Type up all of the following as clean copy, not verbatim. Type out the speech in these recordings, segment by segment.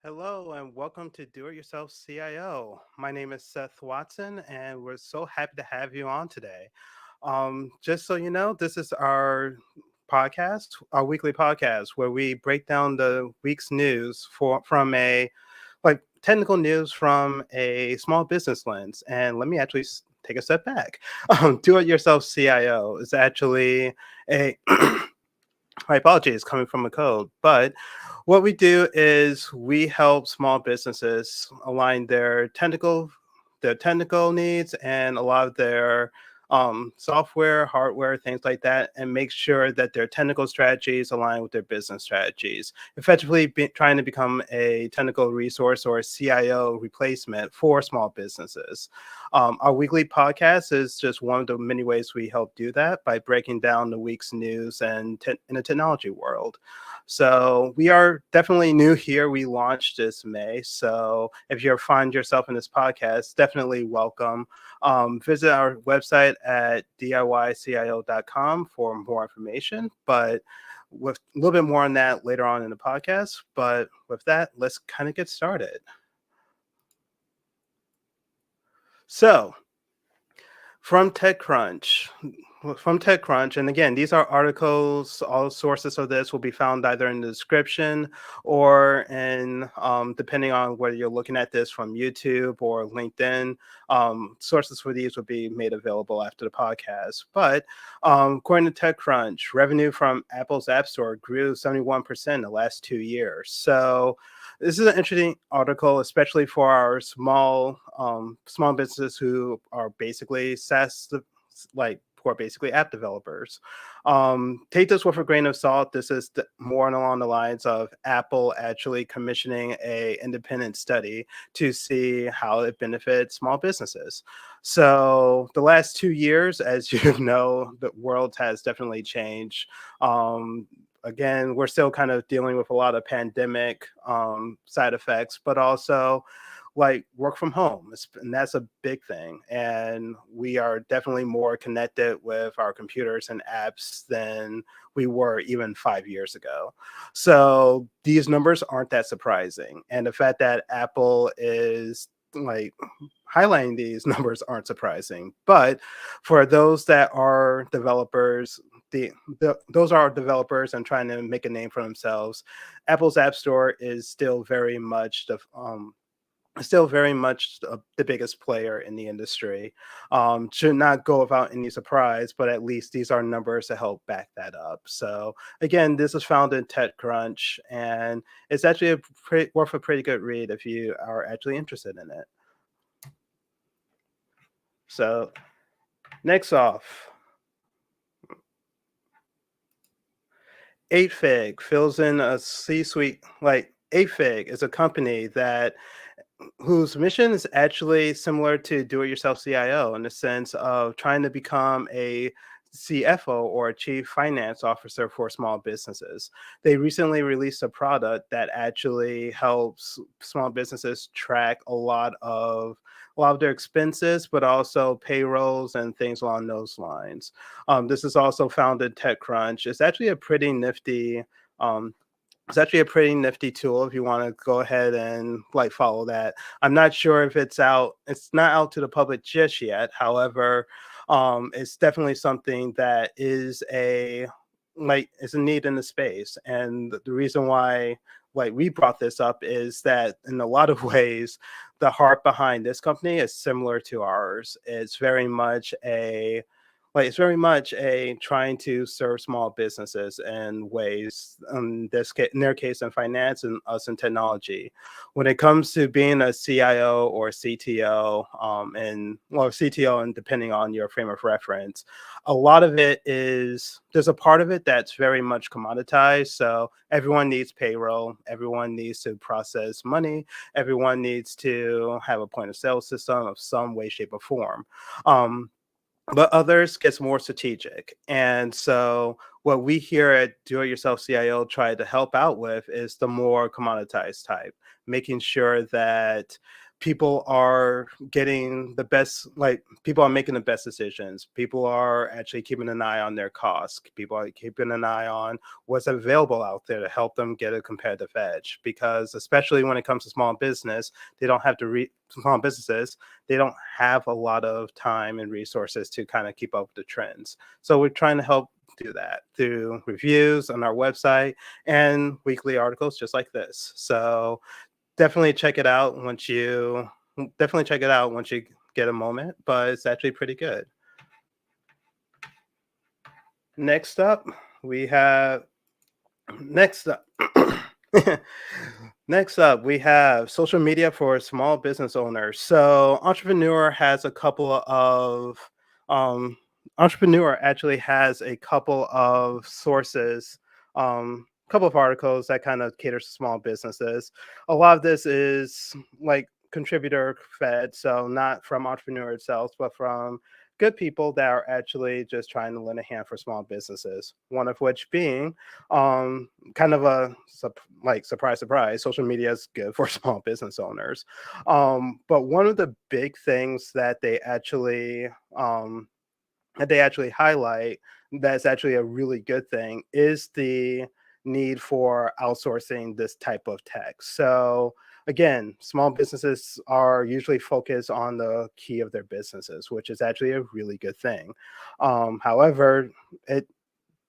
Hello and welcome to Do It Yourself CIO. My name is Seth Watson, and we're so happy to have you on today. Just so you know, this is our podcast, our weekly podcast, where we break down the week's news from a technical news from a small business lens. And let me actually take a step back. Do It Yourself CIO is actually a my apologies, coming from a code. But what we do is we help small businesses align their technical needs and a lot of their software, hardware, things like that, and make sure that their technical strategies align with their business strategies. Effectively, trying to become a technical resource or a CIO replacement for small businesses. Our weekly podcast is just one of the many ways we help do that by breaking down the week's news and in the technology world. So we are definitely new here. We launched this May. So if you find yourself in this podcast, definitely welcome. Visit our website at diycio.com for more information. But with a little bit more on that later on in the podcast. But with that, let's kind of get started. So from TechCrunch, and again, these are articles. All sources of this will be found either in the description or in, depending on whether you're looking at this from YouTube or LinkedIn. Sources for these will be made available after the podcast. But according to TechCrunch, revenue from Apple's App Store grew 71% in the last 2 years. So this is an interesting article, especially for our small businesses who are basically SaaS, who are basically app developers. Take this with a grain of salt. This is more along the lines of Apple actually commissioning a independent study to see how it benefits small businesses. So the last 2 years, as you know, the world has definitely changed. Again, we're still kind of dealing with a lot of pandemic side effects, but also like work from home, and that's a big thing. And we are definitely more connected with our computers and apps than we were even 5 years ago. So these numbers aren't that surprising. And the fact that Apple is like highlighting these numbers aren't surprising. But for those that are developers, those are developers and trying to make a name for themselves, Apple's App Store is still very much the biggest player in the industry. Should not go without any surprise, but at least these are numbers to help back that up. So again, this is found in TechCrunch, and it's actually worth a pretty good read if you are actually interested in it. So next off, 8fig fills in a C-suite. Like 8fig is a company that whose mission is actually similar to Do It Yourself CIO in the sense of trying to become a CFO or a chief finance officer for small businesses. They recently released a product that actually helps small businesses track a lot of their expenses, but also payrolls and things along those lines. This is also found in TechCrunch. Um, it's actually a pretty nifty tool if you want to go ahead and follow that. I'm not sure if it's out. It's not out to the public just yet. However, it's definitely something that is a need in the space. And the reason why we brought this up is that in a lot of ways, the heart behind this company is similar to ours. It's very much a trying to serve small businesses in ways, in their case, in finance and us in technology. When it comes to being a CIO or CTO, CTO, and depending on your frame of reference, a lot of there's a part of it that's very much commoditized. So everyone needs payroll, everyone needs to process money, everyone needs to have a point of sale system of some way, shape, or form. Um, but others gets more strategic. And so what we here at Do It Yourself CIO try to help out with is the more commoditized type, making sure that people are getting the best, like people are making the best decisions. People are actually keeping an eye on their costs. People are keeping an eye on what's available out there to help them get a competitive edge. Because especially when it comes to small business, they don't have to small businesses, they don't have a lot of time and resources to kind of keep up with the trends. So we're trying to help do that through reviews on our website and weekly articles just like this. So definitely check it out once you get a moment, but it's actually pretty good. Next up, we have next up next up we have social media for small business owners. So um Entrepreneur actually has a couple of sources, couple of articles that kind of caters to small businesses. A lot of this is like contributor fed, so not from Entrepreneur itself, but from good people that are actually just trying to lend a hand for small businesses. One of which being kind of like surprise, surprise, social media is good for small business owners. But one of the big things that they actually highlight that's actually a really good thing is the need for outsourcing this type of tech. So again, small businesses are usually focused on the key of their businesses, which is actually a really good thing. However, it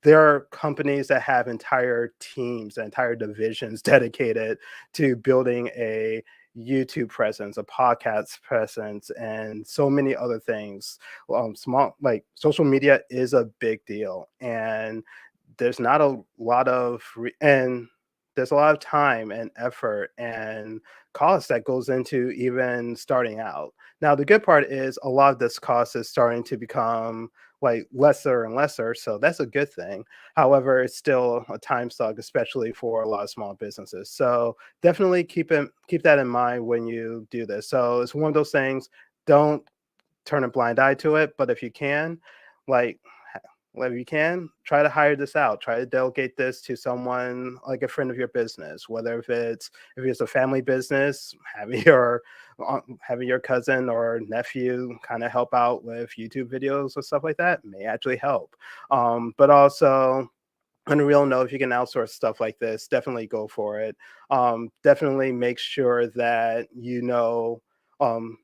there are companies that have entire teams, entire divisions dedicated to building a YouTube presence, a podcast presence, and so many other things. Small like social media is a big deal, and there's not a lot of and there's a lot of time and effort and cost that goes into even starting out. Now, the good part is a lot of this cost is starting to become like lesser and lesser, so that's a good thing. However, it's still a time suck, especially for a lot of small businesses. So definitely keep that in mind when you do this. So it's one of those things. Don't turn a blind eye to it, but if you can, like if you can, try to hire this out. Try to delegate this to someone like a friend of your business, whether if it's a family business, having your cousin or nephew kind of help out with YouTube videos or stuff like that may actually help. But also on a real note, if you can outsource stuff like this, definitely go for it. Definitely make sure that um,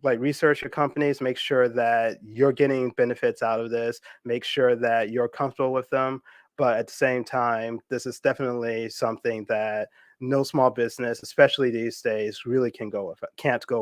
like research your companies, make sure that you're getting benefits out of this, make sure that you're comfortable with them. But at the same time, this is definitely something that no small business, especially these days, really can't go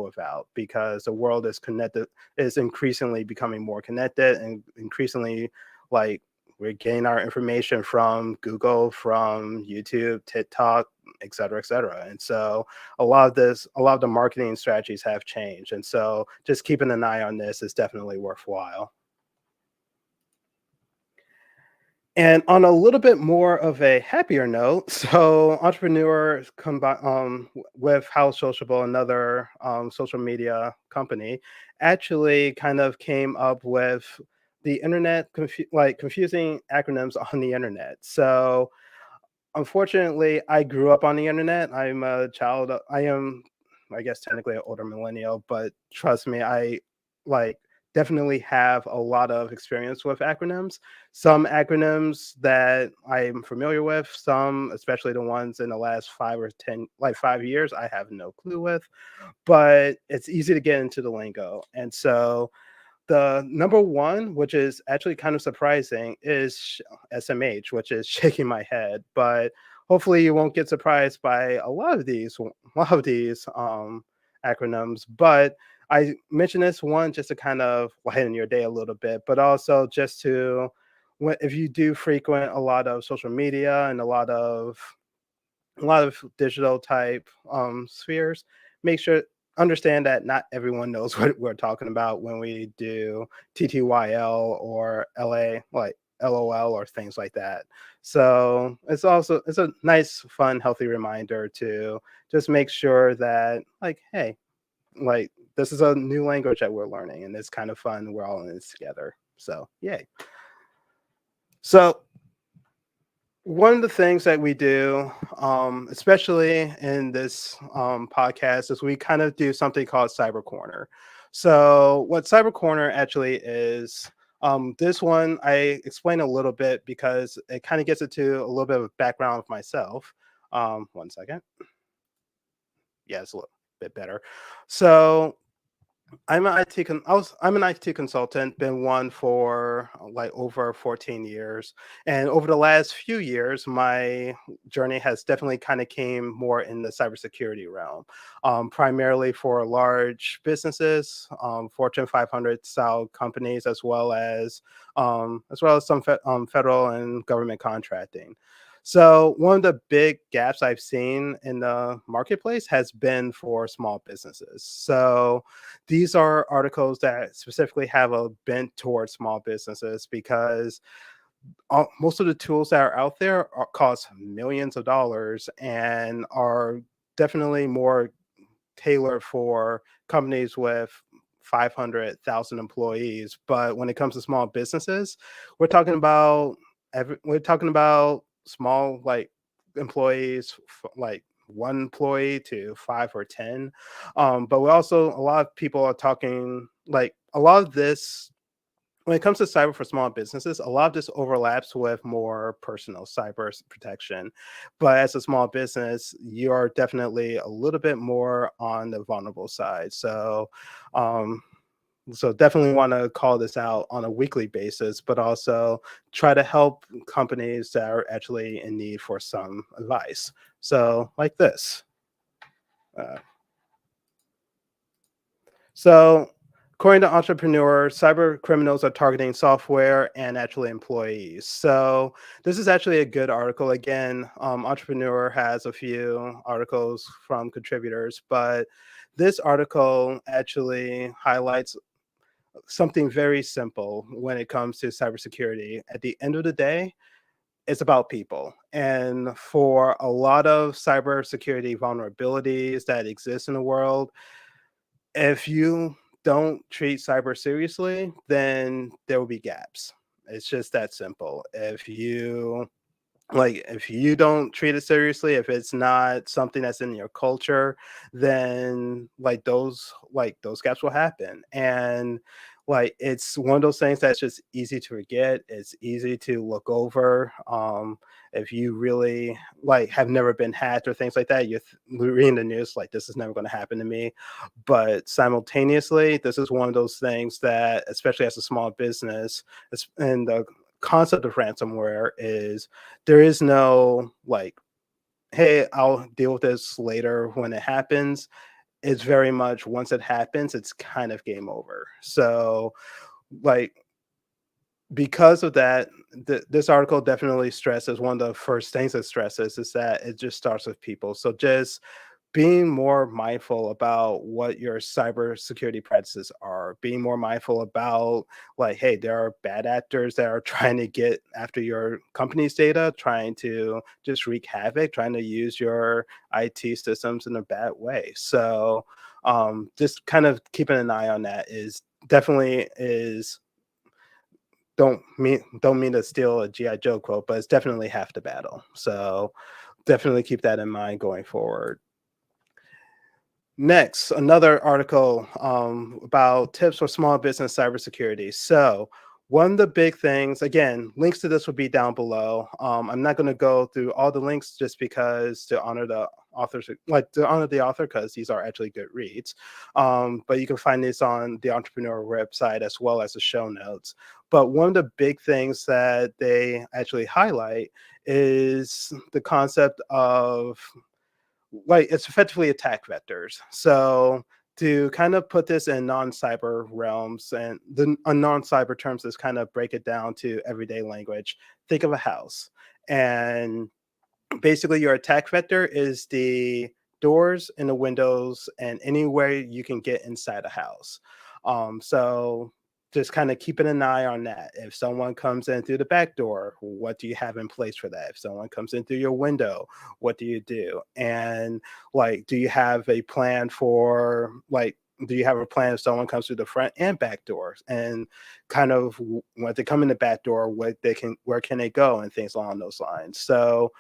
without, because the world is connected, is increasingly becoming more connected, and increasingly like we're getting our information from Google, from YouTube, TikTok, et cetera, et cetera. And so a lot of the marketing strategies have changed. And so just keeping an eye on this is definitely worthwhile. And on a little bit more of a happier note, so Entrepreneur with How Sociable, another social media company, actually kind of came up with the confusing acronyms on the internet. So unfortunately, I grew up on the internet. I am, I guess, technically an older millennial, but trust me, I like definitely have a lot of experience with acronyms. Some acronyms that I'm familiar with, some, especially the ones in the last 5 years, I have no clue with, but it's easy to get into the lingo. And so the number one, which is actually kind of surprising, is SMH, which is shaking my head. But hopefully, you won't get surprised by a lot of these acronyms. But I mention this one just to kind of lighten your day a little bit, but also just to if you do frequent a lot of social media and a lot of digital type spheres, make sure understand that not everyone knows what we're talking about when we do TTYL or LA, like LOL or things like that. So it's a nice, fun, healthy reminder to just make sure that like, hey, like this is a new language that we're learning and it's kind of fun. We're all in this together. So yay. So One of the things that we do, especially in this podcast, is we kind of do something called Cyber Corner. So, what Cyber Corner actually is, this one I explain a little bit because it kind of gets into a little bit of background of myself. One second. Yeah, it's a little bit better. So, I'm an IT consultant, been one for like over 14 years. And over the last few years, my journey has definitely kind of came more in the cybersecurity realm, primarily for large businesses, Fortune 500 style companies, as well as some federal and government contracting. So one of the big gaps I've seen in the marketplace has been for small businesses. So these are articles that specifically have a bent towards small businesses because most of the tools that are out there cost millions of dollars and are definitely more tailored for companies with 500,000 employees. But when it comes to small businesses, we're talking about we're talking about small like employees, like one employee to five or 10. But we also, a lot of people are talking like a lot of this when it comes to cyber for small businesses, a lot of this overlaps with more personal protection. But as a small business, you are definitely a little bit more on the vulnerable side. Um, so definitely want to call this out on a weekly basis, but also try to help companies that are actually in need for some advice. So like this. Uh, So, according to Entrepreneur, cyber criminals are targeting software and actually employees. So, this is actually a good article. Again, Entrepreneur has a few articles from contributors, but this article actually highlights something very simple when it comes to cybersecurity. At the end of the day, it's about people. And for a lot of cybersecurity vulnerabilities that exist in the world, if you don't treat cyber seriously, then there will be gaps. It's just that simple. If you don't treat it seriously, if it's not something that's in your culture, then those gaps will happen. And like it's one of those things that's just easy to forget. It's easy to look over. If you really like have never been hacked or things like that, you're reading the news like this is never going to happen to me. But simultaneously, this is one of those things that, especially as a small business, and the concept of ransomware is there is no like, hey, I'll deal with this later when it happens. It's very much once it happens, it's kind of game over. So, like, because of that, this article definitely stresses one of the first things it stresses is that it just starts with people. So, just being more mindful about what your cybersecurity practices are, being more mindful about like, hey, there are bad actors that are trying to get after your company's data, trying to just wreak havoc, trying to use your IT systems in a bad way. So just kind of keeping an eye on that is definitely is don't mean to steal a GI Joe quote, but it's definitely half the battle. So definitely keep that in mind going forward. Next, another article about tips for small business cybersecurity. So, one of the big things, again, links to this will be down below. I'm not going to go through all the links just because to honor the authors, like to honor the author, because these are actually good reads. But you can find this on the Entrepreneur website as well as the show notes. But one of the big things that they actually highlight is the concept of like it's effectively attack vectors. So to kind of put this in non-cyber realms and the non-cyber terms is kind of break it down to everyday language. Think of a house, and basically your attack vector is the doors and the windows and anywhere you can get inside a house. So just kind of keeping an eye on that. If someone comes in through the back door, what do you have in place for that? If someone comes in through your window, what do you do? And like, do you have a plan for like do you have a plan if someone comes through the front and back doors, and kind of when they come in the back door, where can they go, and things along those lines. So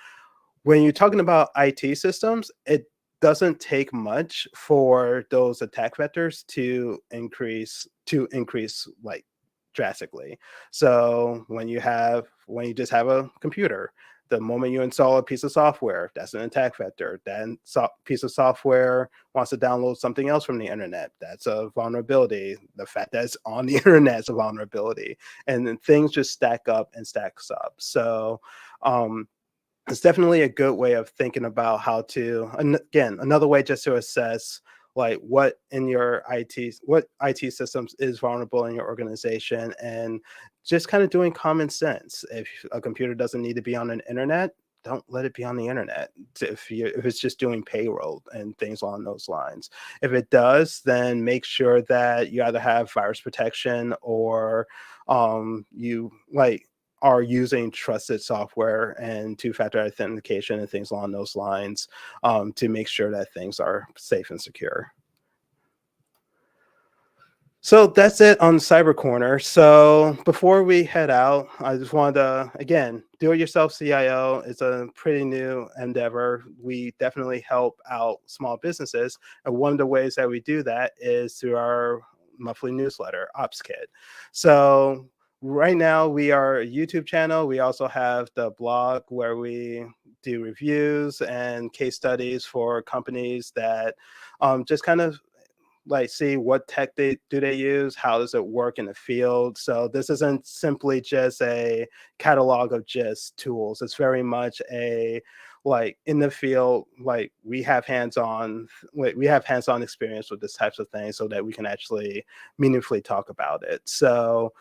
when you're talking about IT systems, it doesn't take much for those attack vectors to increase like drastically. So when you just have a computer, the moment you install a piece of software, that's an attack vector. Then piece of software wants to download something else from the internet. That's a vulnerability. The fact that it's on the internet is a vulnerability, and then things just stack up and stacks up. So um, it's definitely a good way of thinking about how to, and again, another way just to assess like what IT systems is vulnerable in your organization, and just kind of doing common sense. If a computer doesn't need to be on the internet, don't let it be on the internet. If it's just doing payroll and things along those lines. If it does, then make sure that you either have virus protection, or you like are using trusted software and two-factor authentication and things along those lines, to make sure that things are safe and secure. So that's it on Cyber Corner. So before we head out, I just wanted to, again, do it yourself CIO is a pretty new endeavor. We definitely help out small businesses. And one of the ways that we do that is through our monthly newsletter, Ops Kit. So right now we are a YouTube channel. We also have the blog where we do reviews and case studies for companies that just kind of like see what tech they use, how does it work in the field. So this isn't simply just a catalog of just tools. It's very much a like in the field, like we have hands-on experience with this types of things so that we can actually meaningfully talk about it. So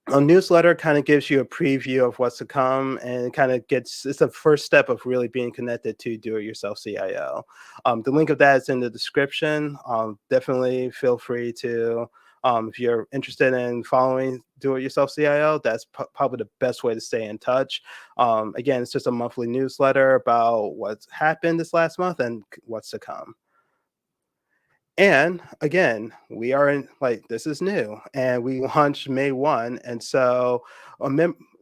a newsletter kind of gives you a preview of what's to come, and it's the first step of really being connected to do it yourself CIO. The link of that is in the description. Definitely feel free to, if you're interested in following do it yourself CIO, that's probably the best way to stay in touch. Again, it's just a monthly newsletter about what's happened this last month and what's to come. And again, we are in like this is new, and we launched May 1. And so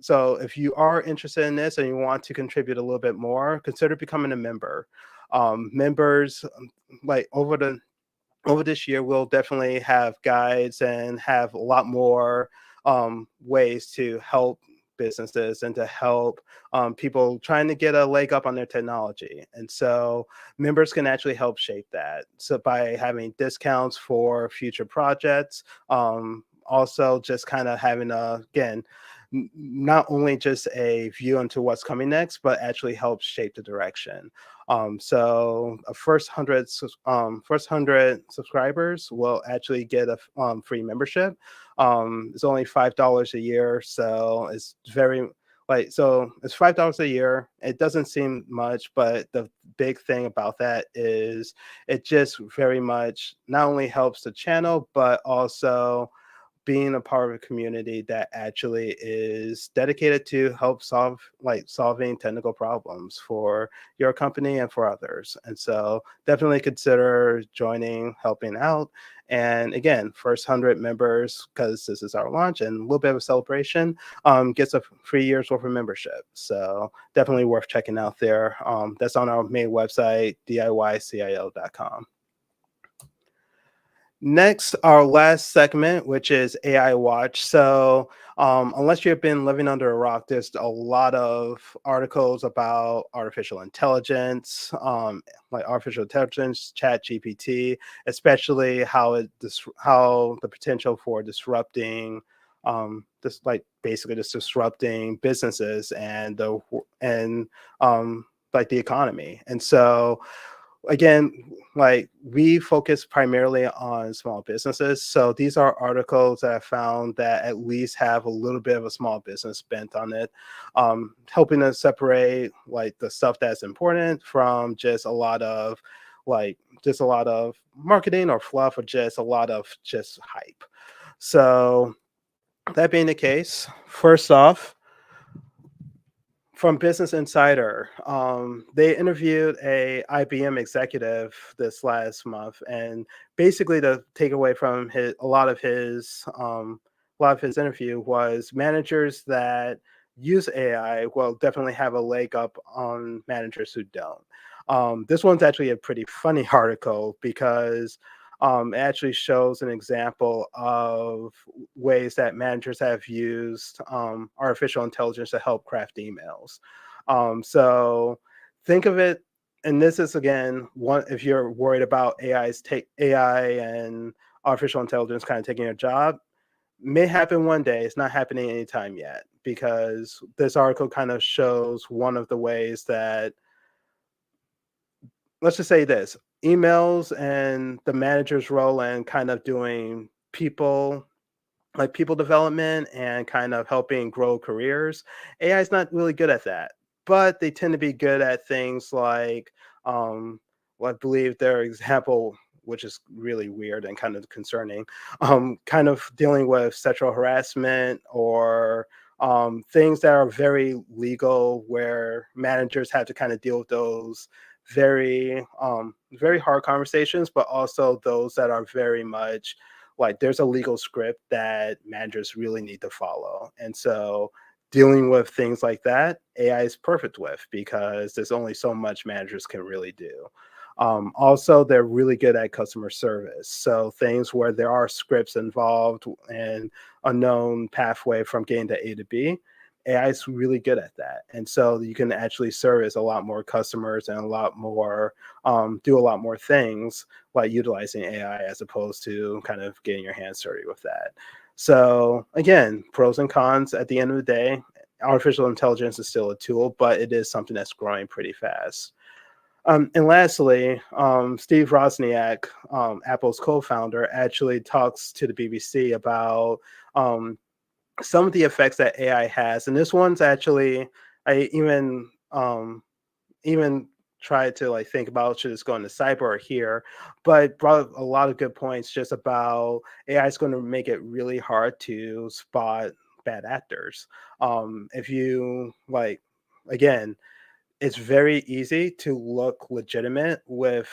so if you are interested in this and you want to contribute a little bit more, consider becoming a member. Members like over this year, we'll definitely have guides and have a lot more ways to help businesses and to help people trying to get a leg up on their technology. And so members can actually help shape that. So by having discounts for future projects, also just kind of having not only just a view into what's coming next, but actually help shape the direction. So a first 100 subscribers will actually get a free membership. It's only $5 a year, so it's $5 a year. It doesn't seem much, but the big thing about that is it just very much not only helps the channel, but also being a part of a community that actually is dedicated to solving technical problems for your company and for others. And so definitely consider joining, helping out. And again, first 100 members, because this is our launch and a little bit of a celebration, gets a free year's worth of membership. So definitely worth checking out there. That's on our main website, DIYCIO.com. Next, our last segment, which is AI Watch. So, unless you've been living under a rock, there's a lot of articles about artificial intelligence, Chat GPT, especially how the potential for disrupting, basically just disrupting businesses and like the economy. And so again, like we focus primarily on small businesses. So these are articles that I found that at least have a little bit of a small business bent on it, helping to separate like the stuff that's important from just just a lot of marketing or fluff, or just a lot of just hype. So that being the case, from Business Insider. They interviewed a IBM executive this last month, and basically the takeaway from a lot of his interview was managers that use AI will definitely have a leg up on managers who don't. This one's actually a pretty funny article because it actually shows an example of ways that managers have used artificial intelligence to help craft emails. So think of it, and this is again one if you're worried about AI and artificial intelligence kind of taking your job, may happen one day. It's not happening anytime yet because this article kind of shows one of the ways that, let's just say this, emails and the manager's role and kind of doing people development and kind of helping grow careers. AI is not really good at that, but they tend to be good at things like, well, I believe their example, which is really weird and kind of concerning, kind of dealing with sexual harassment or things that are very legal, where managers have to kind of deal with those very hard conversations, but also those that are very much like there's a legal script that managers really need to follow. And so dealing with things like that, AI is perfect with because there's only so much managers can really do. Also, they're really good at customer service. So things where there are scripts involved and a known pathway from getting to A to B, AI is really good at that. And so you can actually service a lot more customers and a lot more, do a lot more things like utilizing AI as opposed to kind of getting your hands dirty with that. So again, pros and cons at the end of the day, artificial intelligence is still a tool, but it is something that's growing pretty fast. And lastly, Steve Wozniak, Apple's co-founder, actually talks to the BBC about some of the effects that AI has. And this one's actually, I even tried to like think about should this go into cyber or here, but brought up a lot of good points just about AI is going to make it really hard to spot bad actors. If you like, again, it's very easy to look legitimate with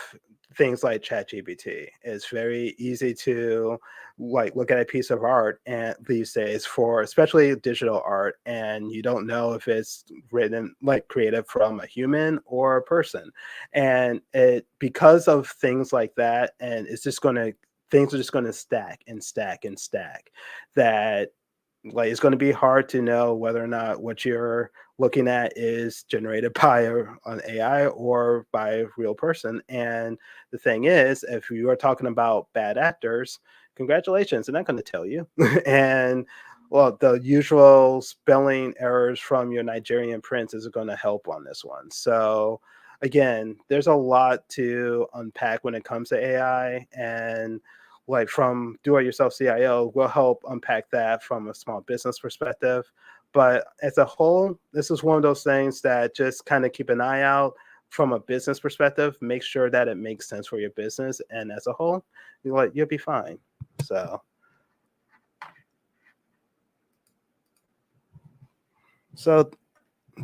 things like ChatGPT. It's very easy to like look at a piece of art and these days for especially digital art, and you don't know if it's written like creative from a human or a person. And it because of things like that, and it's just gonna things are just gonna stack and stack and stack that like it's going to be hard to know whether or not what you're looking at is generated by an AI or by a real person. And the thing is, if you are talking about bad actors, congratulations, they're not going to tell you. And well, the usual spelling errors from your Nigerian prince is going to help on this one. So again, there's a lot to unpack when it comes to AI, and like from do-it-yourself CIO will help unpack that from a small business perspective. But as a whole, this is one of those things that just kind of keep an eye out from a business perspective. Make sure that it makes sense for your business, and as a whole, you'll be fine. So, so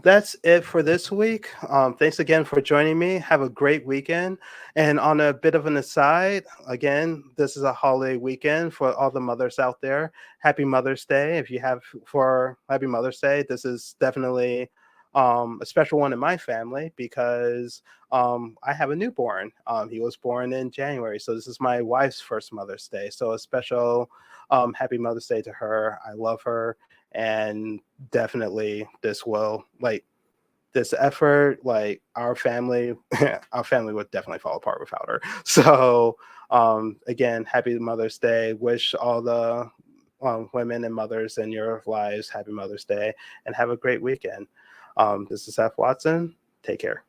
that's it for this week. Thanks again for joining me. Have a great weekend. And on a bit of an aside, again, this is a holiday weekend for all the mothers out there. Happy Mother's Day. If you have for Happy Mother's Day, this is definitely a special one in my family because I have a newborn. He was born in January. So this is my wife's first Mother's Day. So a special Happy Mother's Day to her. I love her, and definitely this effort, like our family our family would definitely fall apart without her. So again, happy Mother's Day. Wish all the women and mothers in your lives happy Mother's Day, and have a great weekend. This is F Watson. Take care.